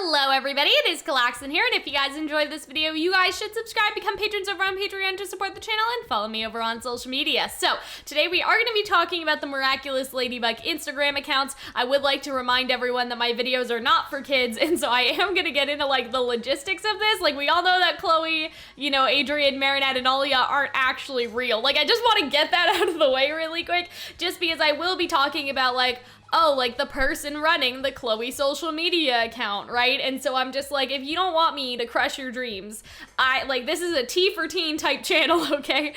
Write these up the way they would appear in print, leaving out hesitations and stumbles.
Hello everybody, it is Calxiyn here, and if you guys enjoyed this video, you guys should subscribe, become patrons over on Patreon to support the channel, and follow me over on social media. So, today we are going to be talking about the Miraculous Ladybug Instagram accounts. I would like to remind everyone that my videos are not for kids, and so I am going to get into like the logistics of this. Like, we all know that Chloe, Adrian, Marinette, and Alia aren't actually real. Like, I just want to get that out of the way really quick, just because I will be talking about like the person running the Chloe social media account, right? And so I'm just like, if you don't want me to crush your dreams, this is a T for teen type channel, okay?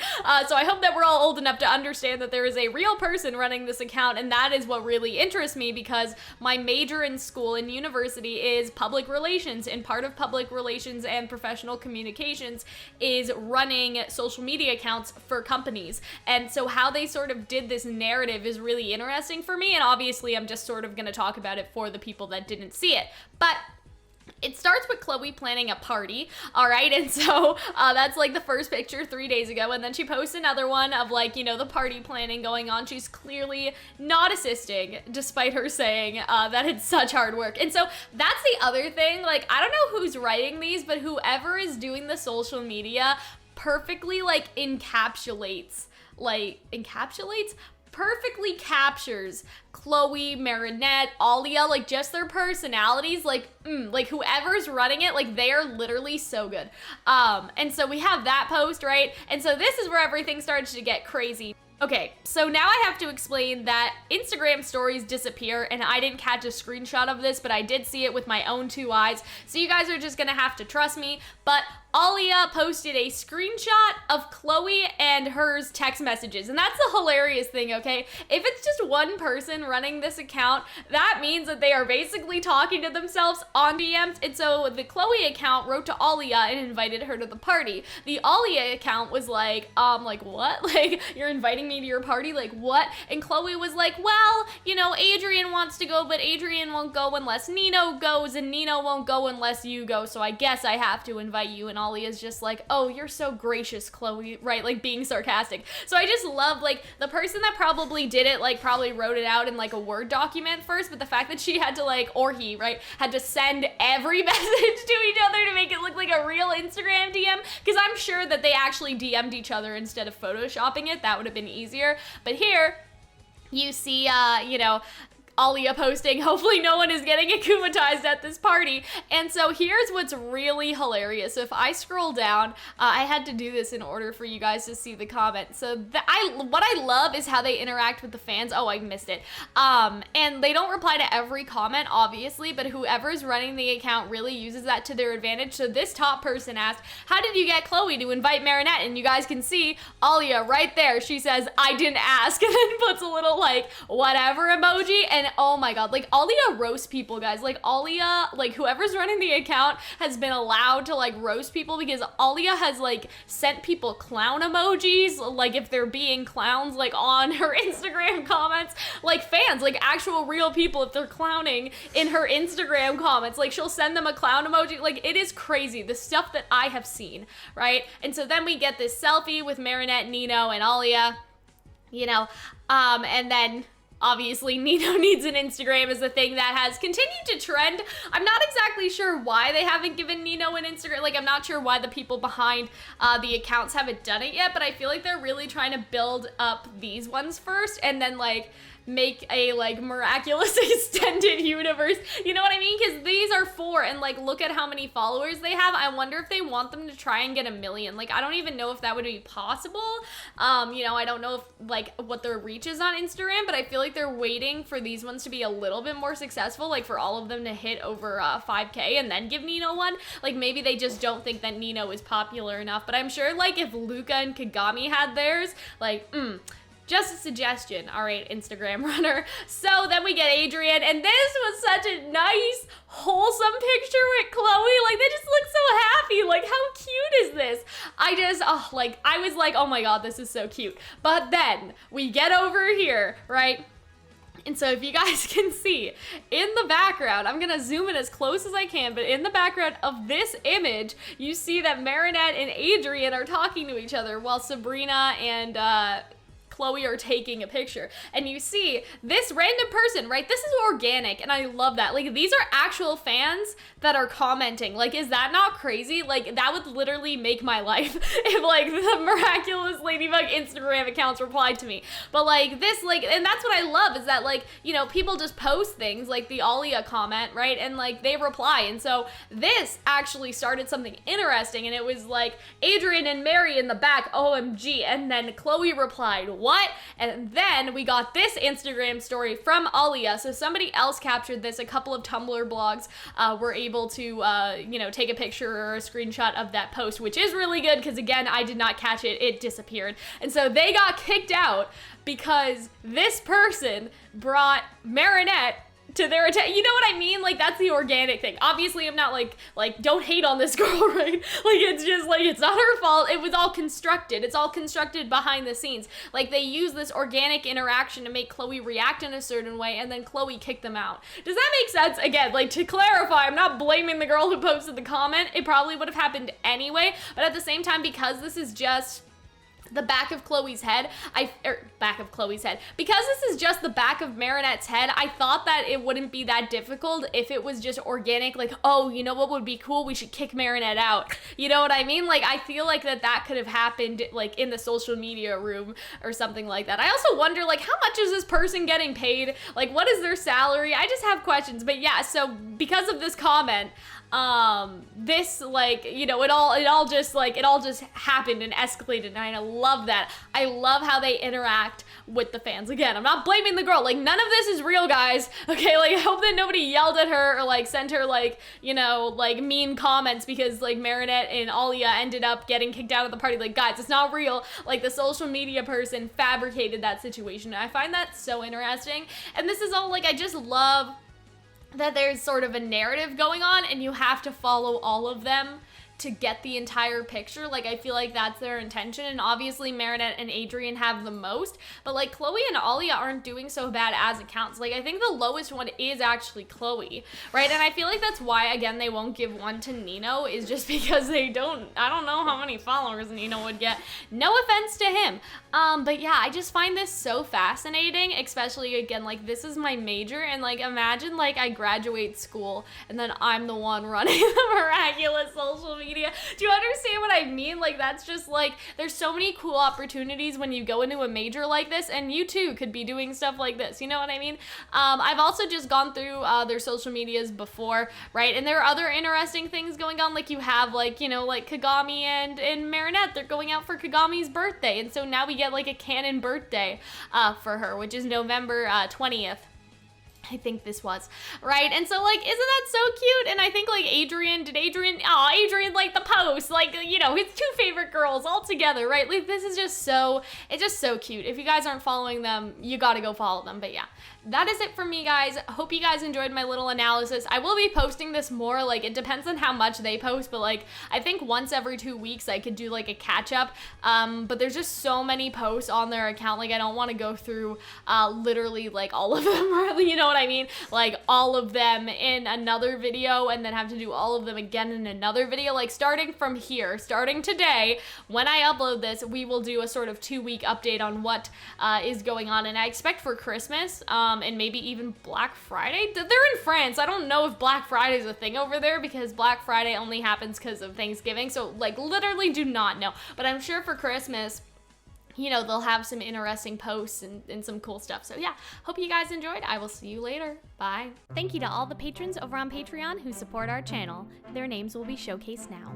So I hope that we're all old enough to understand that there is a real person running this account, and that is what really interests me, because my major in school and university is public relations, and part of public relations and professional communications is running social media accounts for companies. And so how they sort of did this narrative is really interesting for me, and obviously I'm just sort of going to talk about it for the people that didn't see it. But it starts with Chloe planning a party, all right? And so that's like the first picture 3 days ago, and then she posts another one of the party planning going on. She's clearly not assisting, despite her saying that it's such hard work. And so that's the other thing. Like, I don't know who's writing these, but whoever is doing the social media perfectly perfectly captures Chloe, Marinette, Alia, like just their personalities, whoever's running it, they are literally so good. And so we have that post, right? And so this is where everything starts to get crazy. Okay, so now I have to explain that Instagram stories disappear, and I didn't catch a screenshot of this, but I did see it with my own 2 eyes, so you guys are just gonna have to trust me. But Alia posted a screenshot of Chloe and hers text messages, and that's the hilarious thing, okay? If it's just one person running this account, that means that they are basically talking to themselves on DMs, and so the Chloe account wrote to Alia and invited her to the party. The Alia account was like, what? Like, you're inviting me to your party? Like, what? And Chloe was like, well, Adrian wants to go, but Adrian won't go unless Nino goes, and Nino won't go unless you go, so I guess I have to invite you. And Alia's just like, oh, you're so gracious, Chloe, right? Like, being sarcastic. So I just love, the person that probably did it, probably wrote it out in, a Word document first, but the fact that she had to, or he, right, had to send every message to each other to make it look like a real Instagram DM, because I'm sure that they actually DM'd each other instead of photoshopping it. That would have been easier. But here, you see, Alia posting, hopefully no one is getting akumatized at this party. And so here's what's really hilarious. So if I scroll down, I had to do this in order for you guys to see the comment. So what I love is how they interact with the fans. Oh, I missed it. And they don't reply to every comment, obviously, but whoever's running the account really uses that to their advantage. So this top person asked, how did you get Chloe to invite Marinette? And you guys can see Alia right there. She says, I didn't ask, and then puts a little whatever emoji. And oh my god, Alia roasts people, guys. Alia, whoever's running the account has been allowed to roast people, because Alia has sent people clown emojis, if they're being clowns, on her Instagram comments, fans, actual real people, if they're clowning in her Instagram comments, she'll send them a clown emoji. It is crazy, the stuff that I have seen, right? And so then we get this selfie with Marinette, Nino, and Alia, and then obviously, Nino needs an Instagram is a thing that has continued to trend. I'm not exactly sure why they haven't given Nino an Instagram. I'm not sure why the people behind the accounts haven't done it yet, but I feel like they're really trying to build up these ones first, and then, make a, miraculous extended universe. You know what I mean? Because these are 4, and, look at how many followers they have. I wonder if they want them to try and get 1 million. I don't even know if that would be possible. I don't know if, what their reach is on Instagram, but I feel like they're waiting for these ones to be a little bit more successful, for all of them to hit over 5K and then give Nino one. Maybe they just don't think that Nino is popular enough, but I'm sure, if Luca and Kagami had theirs, just a suggestion. All right, Instagram runner. So then we get Adrian, and this was such a nice, wholesome picture with Chloe. They just look so happy. How cute is this? I was like, oh my god, this is so cute. But then we get over here, right? And so if you guys can see in the background, I'm gonna zoom in as close as I can, but in the background of this image, you see that Marinette and Adrian are talking to each other while Sabrina and Chloe are taking a picture. And you see this random person, right? This is organic, and I love that. Like, these are actual fans that are commenting. Like, is that not crazy? Like, that would literally make my life if, like, the Miraculous Ladybug Instagram accounts replied to me. But, like, this, like, and that's what I love, is that, like, you know, people just post things, like the Alia comment, right? And, like, they reply. And so this actually started something interesting, and it was, like, Adrian and Mary in the back, OMG. And then Chloe replied, what? And then we got this Instagram story from Alia. So somebody else captured this. A couple of Tumblr blogs were able to, you know, take a picture or a screenshot of that post, which is really good because, again, I did not catch it. It disappeared. And so they got kicked out because this person brought Marinette to their attention. You know what I mean? Like, that's the organic thing. Obviously, I'm not like, don't hate on this girl, right? Like, it's just, like, it's not her fault. It was all constructed. It's all constructed behind the scenes. Like, they use this organic interaction to make Chloe react in a certain way, and then Chloe kicked them out. Does that make sense? Again, like, to clarify, I'm not blaming the girl who posted the comment. It probably would have happened anyway, but at the same time, because this is just the back of Chloe's head, because this is just the back of Marinette's head, I thought that it wouldn't be that difficult if it was just organic, like, oh, you know what would be cool? We should kick Marinette out. You know what I mean? Like, I feel like that could have happened, like, in the social media room or something like that. I also wonder, like, how much is this person getting paid? Like, what is their salary? I just have questions. But yeah, so because of this comment, this, like, you know, it all just happened and escalated, and I love that. I love how they interact with the fans. Again, I'm not blaming the girl. Like, none of this is real, guys. Okay, like, I hope that nobody yelled at her or, like, sent her, like, you know, like, mean comments because, like, Marinette and Alia ended up getting kicked out of the party. Like, guys, it's not real. Like, the social media person fabricated that situation. I find that so interesting. And this is all, like, I just love that there's sort of a narrative going on and you have to follow all of them to get the entire picture. Like, I feel like that's their intention, and obviously Marinette and Adrian have the most, but, like, Chloe and Alia aren't doing so bad as accounts. Like, I think the lowest one is actually Chloe, right? And I feel like that's why, again, they won't give one to Nino, is just because I don't know how many followers Nino would get. No offense to him. But yeah, I just find this so fascinating, especially, again, like, this is my major, and, like, imagine, like, I graduate school and then I'm the one running the Miraculous social media. Do you understand what I mean? Like, that's just, like, there's so many cool opportunities when you go into a major like this, and you too could be doing stuff like this. You know what I mean? I've also just gone through their social medias before, right? And there are other interesting things going on. Like, you have, like, you know, like Kagami and Marinette, they're going out for Kagami's birthday, and so now we get, like, a canon birthday for her, which is November 20th. I think this was, right? And so, like, isn't that so cute? And I think, like, Adrian liked the post, like, you know, his two favorite girls all together, right? Like, this is just so, it's just so cute. If you guys aren't following them, you gotta go follow them. But yeah, that is it for me, guys. Hope you guys enjoyed my little analysis. I will be posting this more, like, it depends on how much they post, but, like, I think once every 2 weeks I could do, like, a catch up, but there's just so many posts on their account, like, I don't want to go through literally, like, all of them, really, you know what I mean? Like, all of them in another video and then have to do all of them again in another video. Like, starting from here, starting today, when I upload this, we will do a sort of 2-week update on what is going on, and I expect for Christmas, and maybe even Black Friday. They're in France. I don't know if Black Friday is a thing over there because Black Friday only happens because of Thanksgiving, so, like, literally do not know. But I'm sure for Christmas, you know, they'll have some interesting posts and some cool stuff. So yeah, hope you guys enjoyed. I will see you later. Bye. Thank you to all the patrons over on Patreon who support our channel. Their names will be showcased now.